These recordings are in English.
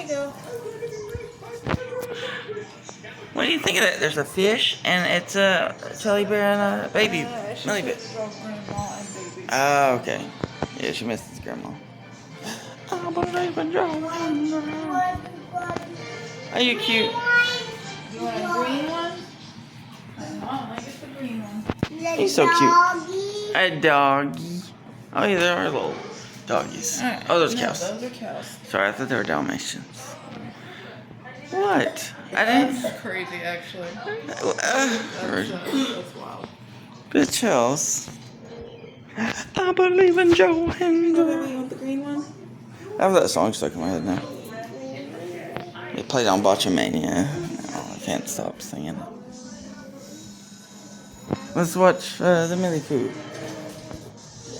you go. What do you think of that? There's a fish, and it's a Teddy Bear and a baby. Millie bit. Grandma and baby. Oh, okay. Yeah, she missed his grandma. Oh, but I've been drawing. Are you cute? You want a green one? I get the green one. He's so cute. A doggy. Oh, yeah, there are little doggies. Right. Oh, those No, cows. those are cows. Sorry, I thought they were Dalmatians. What? I didn't. That's crazy, actually. That's wild. Bitches. I believe in Joe and Oh, baby, you want the green one? I have that song stuck in my head now. It played on Botchamania. Oh, I can't stop singing it. Let's watch the Millie Poo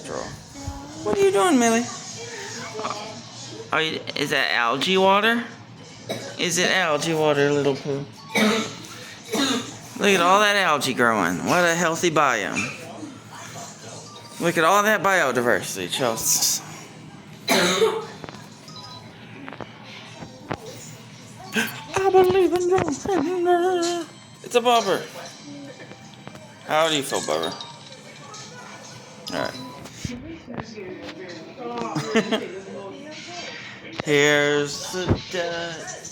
draw. What are you doing, Millie? Is that algae water? Is it algae water, little Pooh? Look at all that algae growing. What a healthy biome. Look at all that biodiversity, Chelsea. I believe in you. It's a bobber. How do you feel, bobber? Alright. Here's the Duchess.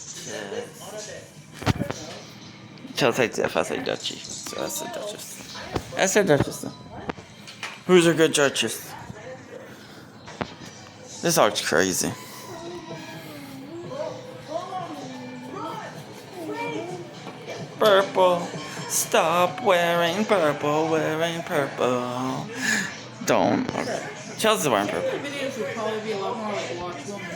Chelsea takes F, I say Dutchie. So that's the Duchess. That's the Duchess then. Who's a good Duchess? This art's crazy. Purple. Stop wearing purple, wearing purple. Don't. Okay. Chelsea's wearing purple. The videos would probably be a lot more like Watch Woman.